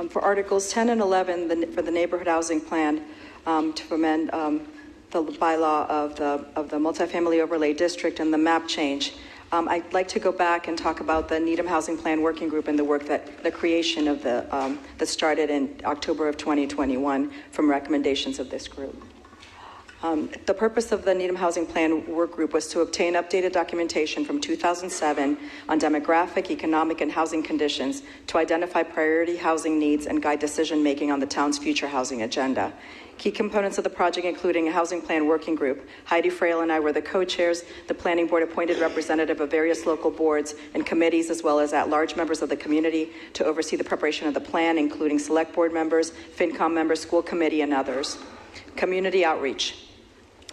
For Articles 10 and 11, for the neighborhood housing plan, to amend the bylaw of the multifamily overlay district and the map change, I'd like to go back and talk about the Needham Housing Plan Working Group and the work the creation of that started in October of 2021 from recommendations of this group. The purpose of the Needham Housing Plan Work Group was to obtain updated documentation from 2007 on demographic, economic, and housing conditions to identify priority housing needs and guide decision-making on the town's future housing agenda. Key components of the project including a housing plan working group. Heidi Frail and I were the co-chairs. The planning board appointed representative of various local boards and committees, as well as at-large members of the community to oversee the preparation of the plan, including select board members, FinCom members, school committee, and others. Community outreach.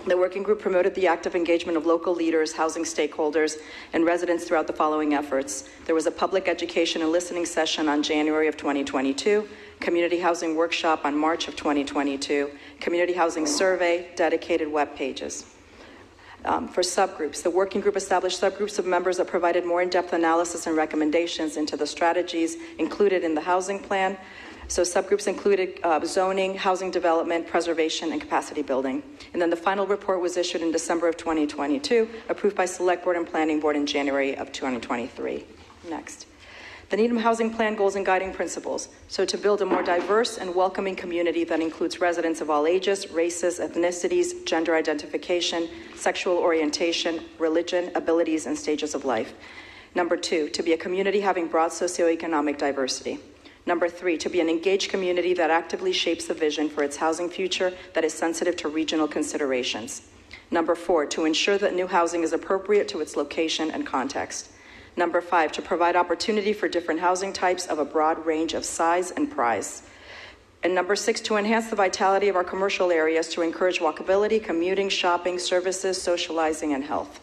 The working group promoted the active engagement of local leaders, housing stakeholders, and residents throughout the following efforts. There was a public education and listening session on January of 2022, community housing workshop on March of 2022, community housing survey, dedicated web pages. For subgroups, the working group established subgroups of members that provided more in-depth analysis and recommendations into the strategies included in the housing plan. So subgroups included zoning, housing development, preservation, and capacity building. And then the final report was issued in December of 2022, approved by Select Board and Planning Board in January of 2023. Next. The Needham Housing Plan Goals and Guiding Principles. So to build a more diverse and welcoming community that includes residents of all ages, races, ethnicities, gender identification, sexual orientation, religion, abilities, and stages of life. Number 2, to be a community having broad socioeconomic diversity. Number 3, to be an engaged community that actively shapes the vision for its housing future that is sensitive to regional considerations. Number 4, to ensure that new housing is appropriate to its location and context. Number 5, to provide opportunity for different housing types of a broad range of size and price. And number 6, to enhance the vitality of our commercial areas to encourage walkability, commuting, shopping, services, socializing, and health.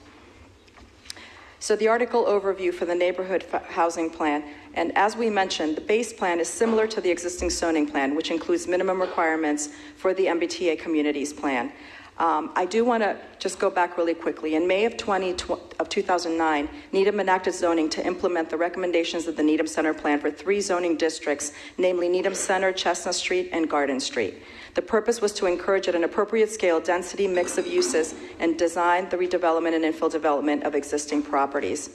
So the article overview for the neighborhood housing plan, and as we mentioned, the base plan is similar to the existing zoning plan, which includes minimum requirements for the MBTA communities plan. I do want to just go back really quickly. In May of 2009, Needham enacted zoning to implement the recommendations of the Needham Center plan for 3 zoning districts, namely Needham Center, Chestnut Street, and Garden Street. The purpose was to encourage at an appropriate scale density, mix of uses, and design the redevelopment and infill development of existing properties.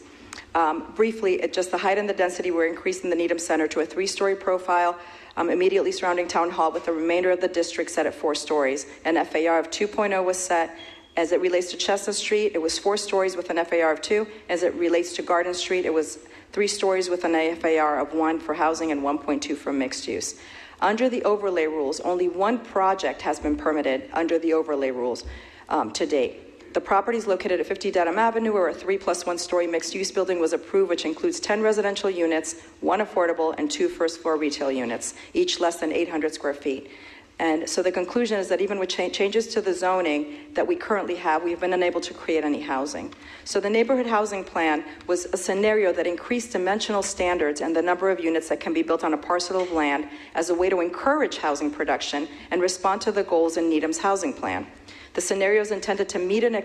Briefly, just the height and the density were increased in the Needham Center to a 3-story profile, immediately surrounding Town Hall, with the remainder of the district set at 4 stories. An FAR of 2.0 was set. As it relates to Chestnut Street, it was 4 stories with an FAR of 2. As it relates to Garden Street, it was 3 stories with an FAR of 1 for housing and 1.2 for mixed use. Under the overlay rules, only 1 project has been permitted under the overlay rules to date. The property is located at 50 Dedham Avenue, where a 3+1 story mixed-use building was approved, which includes 10 residential units, 1 affordable, and 2 first-floor retail units, each less than 800 square feet. And so the conclusion is that even with changes to the zoning that we currently have, we've been unable to create any housing. So the neighborhood housing plan was a scenario that increased dimensional standards and the number of units that can be built on a parcel of land as a way to encourage housing production and respond to the goals in Needham's housing plan. The scenario is intended to meet and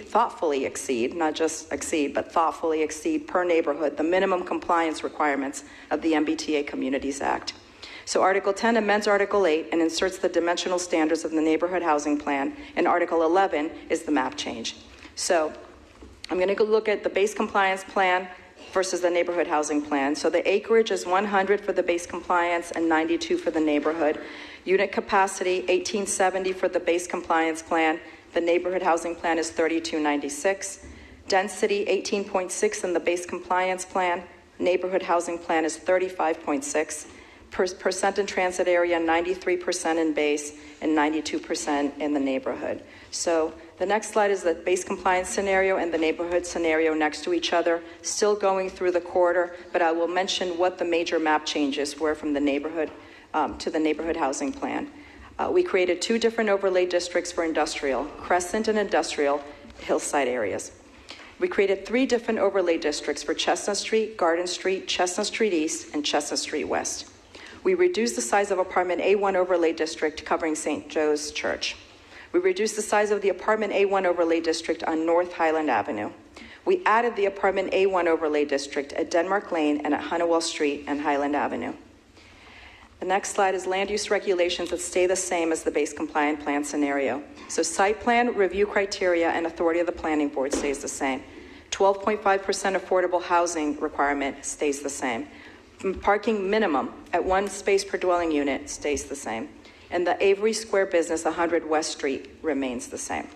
thoughtfully exceed, not just exceed, but thoughtfully exceed per neighborhood the minimum compliance requirements of the MBTA Communities Act. So Article 10 amends Article 8 and inserts the dimensional standards of the neighborhood housing plan, and Article 11 is the map change. So I'm going to go look at the base compliance plan versus the neighborhood housing plan. So the acreage is 100 for the base compliance and 92 for the neighborhood. Unit capacity, 1870 for the base compliance plan. The neighborhood housing plan is 3296. Density, 18.6 in the base compliance plan. Neighborhood housing plan is 35.6. Percent in transit area, 93% in base and 92% in the neighborhood. So the next slide is the base compliance scenario and the neighborhood scenario next to each other, still going through the corridor, but I will mention what the major map changes were from the neighborhood to the neighborhood housing plan. We created 2 different overlay districts for industrial, Crescent and industrial hillside areas. We created 3 different overlay districts for Chestnut Street, Garden Street, Chestnut Street East, and Chestnut Street West. We reduced the size of apartment A1 overlay district covering St. Joe's Church. We reduced the size of the apartment A1 overlay district on North Highland Avenue. We added the apartment A1 overlay district at Denmark Lane and at Honeywell Street and Highland Avenue. The next slide is land use regulations that stay the same as the base compliant plan scenario. So site plan review criteria and authority of the planning board stays the same. 12.5% affordable housing requirement stays the same. Parking minimum at 1 space per dwelling unit stays the same. And the Avery Square business, 100 West Street, remains the same.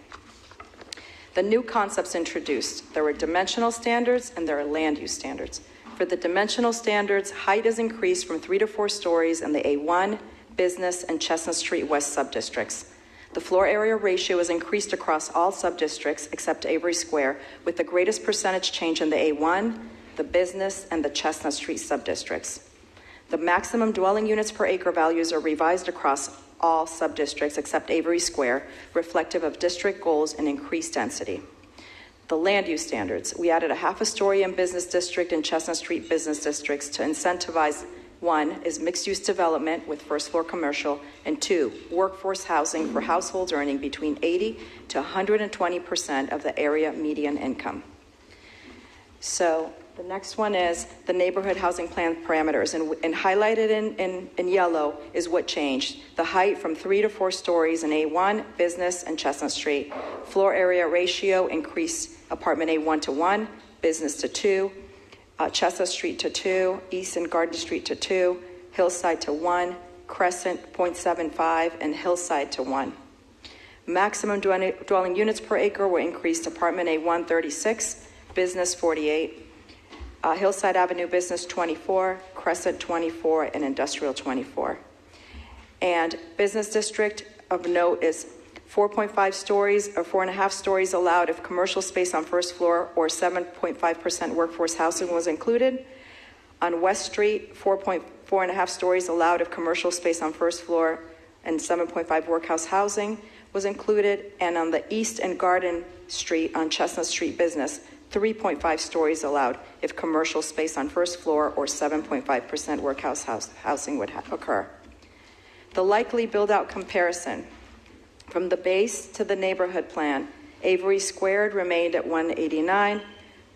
The new concepts introduced, there were dimensional standards and there are land use standards. For the dimensional standards, height is increased from 3 to 4 stories in the A1, Business, and Chestnut Street West subdistricts. The floor area ratio is increased across all subdistricts except Avery Square, with the greatest percentage change in the A1, the Business, and the Chestnut Street subdistricts. The maximum dwelling units per acre values are revised across all subdistricts except Avery Square, reflective of district goals and increased density. The land use standards, we added a half a story in Business District and Chestnut Street Business Districts to incentivize: 1 is mixed use development with first floor commercial, and 2, workforce housing for households earning between 80 to 120% of the area median income. So the next one is the neighborhood housing plan parameters, and highlighted in yellow is what changed. The height from 3 to 4 stories in A1, Business, and Chestnut Street. Floor area ratio increased: apartment A1 to 1, Business to 2, Chestnut Street to 2, East and Garden Street to 2, Hillside to 1, Crescent 0.75, and Hillside to 1. Maximum dwelling units per acre were increased: apartment A1 36, Business 48, Hillside Avenue Business 24, Crescent 24, and Industrial 24. And Business District of note is 4.5 stories or 4.5 stories allowed if commercial space on first floor or 7.5% workforce housing was included. On West Street, 4.5 stories allowed if commercial space on first floor and 7.5 workhouse housing was included. And on the East and Garden Street on Chestnut Street Business, 3.5 stories allowed if commercial space on first floor or 7.5% workhouse housing would occur. The likely build-out comparison. From the base to the neighborhood plan, Avery Squared remained at 189.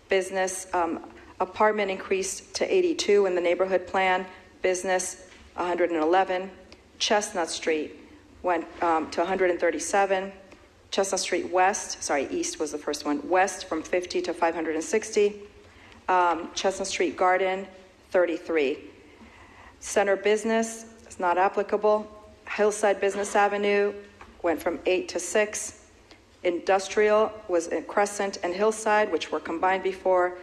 Business apartment increased to 82 in the neighborhood plan. Business 111. Chestnut Street went to 137. Chestnut Street East was the first one. West from 50 to 560. Chestnut Street Garden, 33. Center Business is not applicable. Hillside Business Avenue went from 8 to 6. Industrial was in Crescent and Hillside, which were combined before.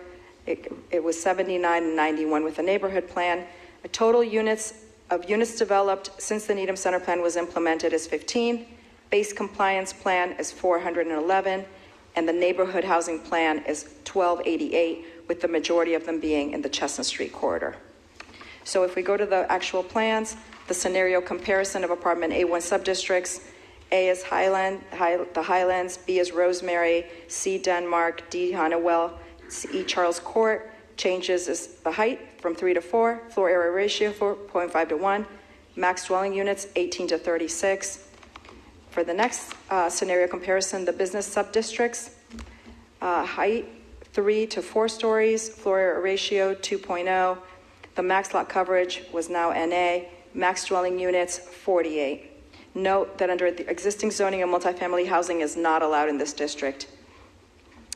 It was 79 and 91 with the neighborhood plan. The total units developed since the Needham Center Plan was implemented is 15. Base compliance plan is 411, and the neighborhood housing plan is 1288, with the majority of them being in the Chestnut Street corridor. So if we go to the actual plans, the scenario comparison of apartment A1 subdistricts: A is the Highlands, B is Rosemary, C Denmark, D Honeywell, E Charles Court. Changes is the height from 3 to 4, floor area ratio 4.5 to 1, max dwelling units 18 to 36. For the next scenario comparison, the business subdistricts, height 3 to 4 stories, floor area ratio 2.0. The max lot coverage was now NA, max dwelling units 48. Note that under the existing zoning of multifamily housing is not allowed in this district.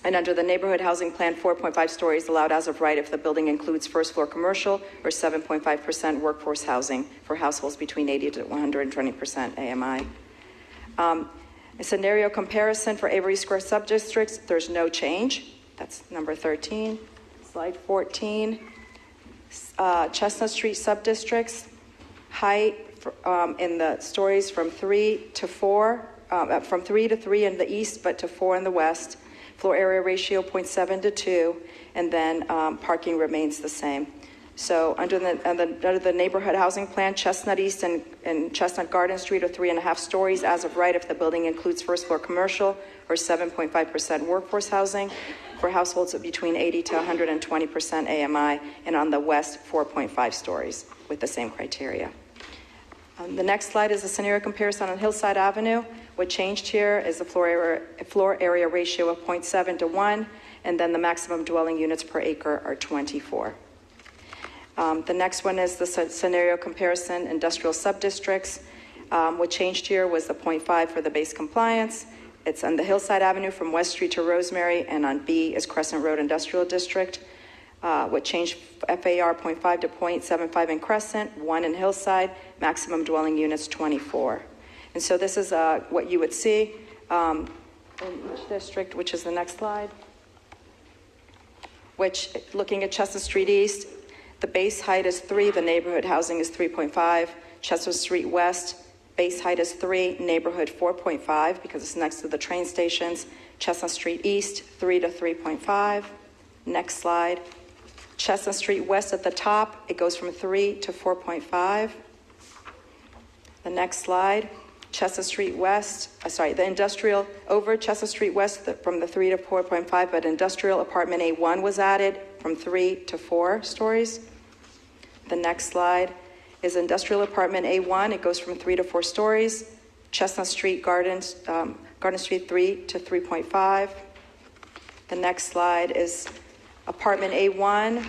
And under the neighborhood housing plan, 4.5 stories allowed as of right if the building includes first floor commercial or 7.5% workforce housing for households between 80 to 120% AMI. A scenario comparison for Avery Square subdistricts, there's no change. That's number 13. Slide 14. Chestnut Street subdistricts, height in the stories from 3 to 4, from 3 to 3 in the east, but to 4 in the west. Floor area ratio 0.7 to 2, and then parking remains the same. So under the neighborhood housing plan, Chestnut East and Chestnut Garden Street are 3.5 stories as of right if the building includes first floor commercial or 7.5% workforce housing for households of between 80 to 120% AMI, and on the west, 4.5 stories with the same criteria. The next slide is a scenario comparison on Hillside Avenue. What changed here is the floor area ratio of 0.7 to 1, and then the maximum dwelling units per acre are 24. The next one is the scenario comparison, industrial subdistricts. What changed here was the 0.5 for the base compliance. It's on the Hillside Avenue from West Street to Rosemary, and on B is Crescent Road Industrial District. What changed FAR 0.5 to 0.75 in Crescent, 1 in Hillside, maximum dwelling units 24. And so this is what you would see in each district, which is the next slide. Which, looking at Chestnut Street East, the base height is 3, the neighborhood housing is 3.5. Chestnut Street West, base height is 3, neighborhood 4.5 because it's next to the train stations. Chestnut Street East, 3 to 3.5. Next slide. Chestnut Street West at the top, it goes from 3 to 4.5. The next slide. Chestnut Street West, the industrial over Chestnut Street West from the 3 to 4.5, but industrial apartment A1 was added from 3 to 4 stories. The next slide is industrial apartment A1. It goes from 3 to 4 stories. Chestnut Street Garden Street 3 to 3.5. The next slide is apartment A1.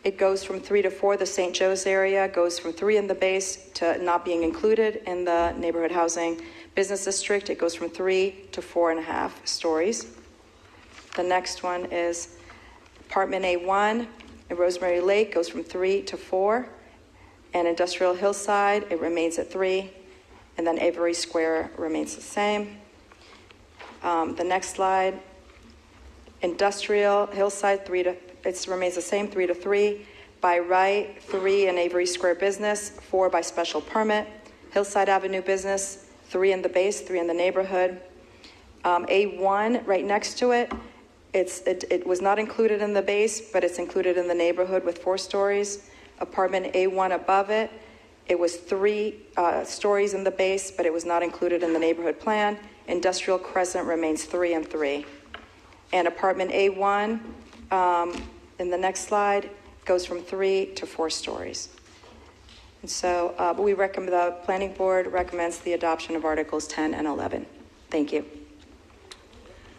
It goes from 3 to 4. The St. Joe's area goes from 3 in the base to not being included in the neighborhood housing business district. It goes from 3 to 4.5 stories. The next one is apartment A1 in Rosemary Lake goes from 3 to 4. And industrial Hillside, it remains at 3. And then Avery Square remains the same. The next slide, industrial Hillside, it remains the same, 3 to 3. By right, 3 in Avery Square business, 4 by special permit. Hillside Avenue business, 3 in the base, 3 in the neighborhood. A1 right next to it, it was not included in the base, but it's included in the neighborhood with 4 stories. Apartment A1 above it, it was 3 stories in the base, but it was not included in the neighborhood plan. Industrial Crescent remains 3 and 3. And apartment A1, in the next slide, goes from 3 to 4 stories. And so the planning board recommends the adoption of Articles 10 and 11. Thank you.